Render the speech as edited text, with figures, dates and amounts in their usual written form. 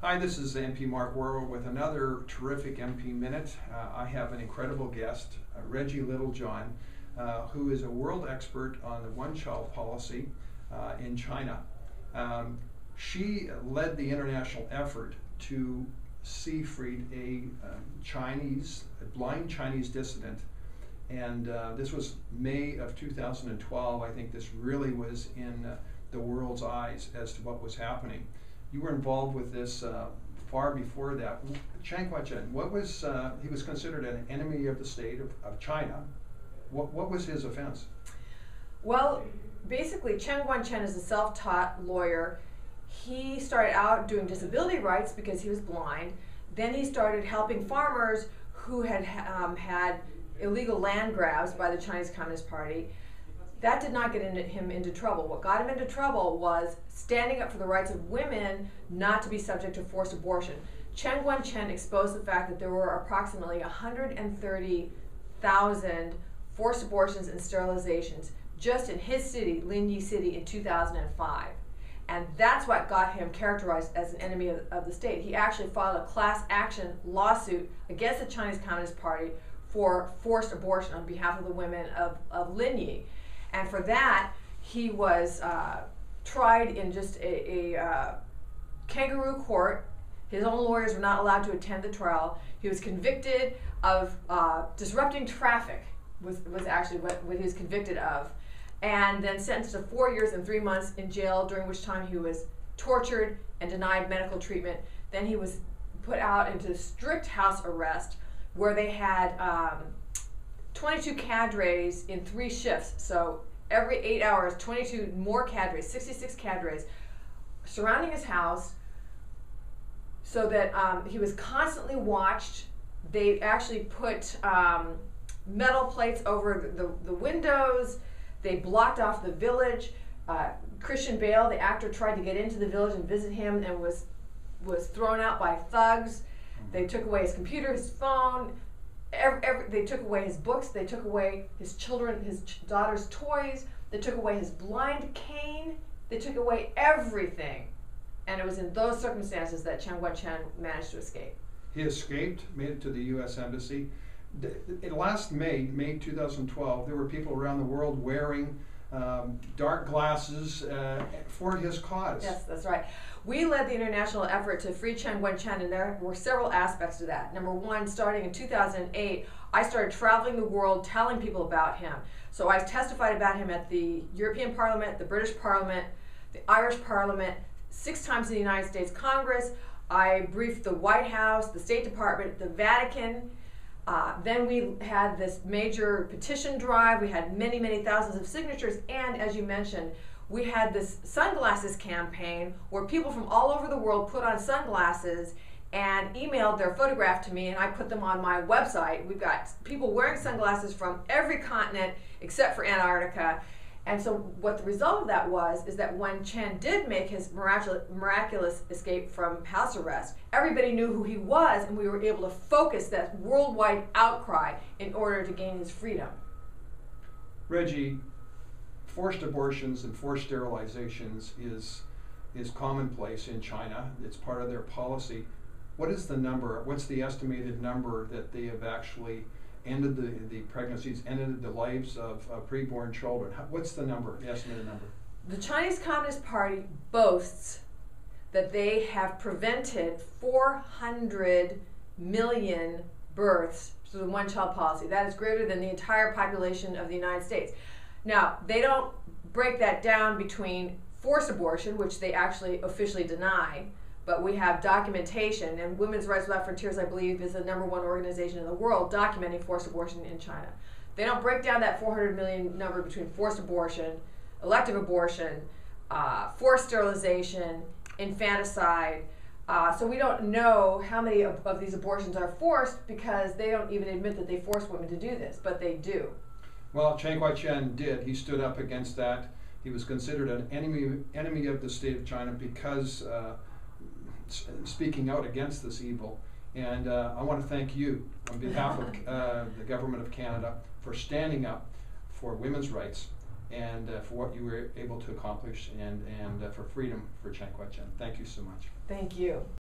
Hi, this is MP Mark Warawa with another terrific MP Minute. I have an incredible guest, Reggie Littlejohn, who is a world expert on the one-child policy in China. She led the international effort to see freed a blind Chinese dissident, and this was May of 2012. I think this really was in the world's eyes as to what was happening. You were involved with this far before that. Chen Guangcheng, he was considered an enemy of the state of China. What was his offense? Well, basically, Chen Guangcheng is a self-taught lawyer. He started out doing disability rights because he was blind. Then he started helping farmers who had had illegal land grabs by the Chinese Communist Party. That did not get him into trouble. What got him into trouble was standing up for the rights of women not to be subject to forced abortion. Chen Guangcheng exposed the fact that there were approximately 130,000 forced abortions and sterilizations just in his city, Langley City, in 2005. And that's what got him characterized as an enemy of the state. He actually filed a class action lawsuit against the Chinese Communist Party for forced abortion on behalf of the women of Langley. And for that, he was tried in just a kangaroo court. His own lawyers were not allowed to attend the trial. He was convicted of disrupting traffic, was actually what he was convicted of, and then sentenced to 4 years and 3 months in jail, during which time he was tortured and denied medical treatment. Then he was put out into strict house arrest, where they had 22 cadres in 3 shifts. So every 8 hours, 22 more cadres, 66 cadres, surrounding his house, so that he was constantly watched. They actually put metal plates over the windows. They blocked off the village. Christian Bale, the actor, tried to get into the village and visit him and was thrown out by thugs. They took away his computer, his phone. They took away his books. They took away his daughter's toys. They took away his blind cane. They took away everything. And it was in those circumstances that Chen Guangcheng managed to escape. He escaped, made it to the U.S. Embassy. Last May 2012, there were people around the world wearing dark glasses for his cause. Yes, that's right. We led the international effort to free Chen Guangcheng, and there were several aspects to that. Number one, starting in 2008, I started traveling the world telling people about him. So I testified about him at the European Parliament, the British Parliament, the Irish Parliament, 6 times in the United States Congress. I briefed the White House, the State Department, the Vatican. Then we had this major petition drive. We had many, many thousands of signatures. And as you mentioned, we had this sunglasses campaign where people from all over the world put on sunglasses and emailed their photograph to me, and I put them on my website. We've got people wearing sunglasses from every continent except for Antarctica. And so what the result of that was is that when Chen did make his miraculous escape from house arrest, everybody knew who he was, and we were able to focus that worldwide outcry in order to gain his freedom. Reggie, forced abortions and forced sterilizations is commonplace in China. It's part of their policy. What is the number? What's the estimated number that they have actually ended the pregnancies, ended the lives of preborn children? What's the number, the estimated number? The Chinese Communist Party boasts that they have prevented 400 million births through the one-child policy. That is greater than the entire population of the United States. Now, they don't break that down between forced abortion, which they actually officially deny, but we have documentation, and Women's Rights Without Frontiers, I believe, is the #1 organization in the world documenting forced abortion in China. They don't break down that 400 million number between forced abortion, elective abortion, forced sterilization, infanticide. So we don't know how many of these abortions are forced, because they don't even admit that they force women to do this, but they do. Well, Chen Guangcheng did. He stood up against that. He was considered an enemy of the state of China because speaking out against this evil. And I want to thank you on behalf of the Government of Canada for standing up for women's rights and for what you were able to accomplish and for freedom for Chen Guangcheng. Thank you so much. Thank you.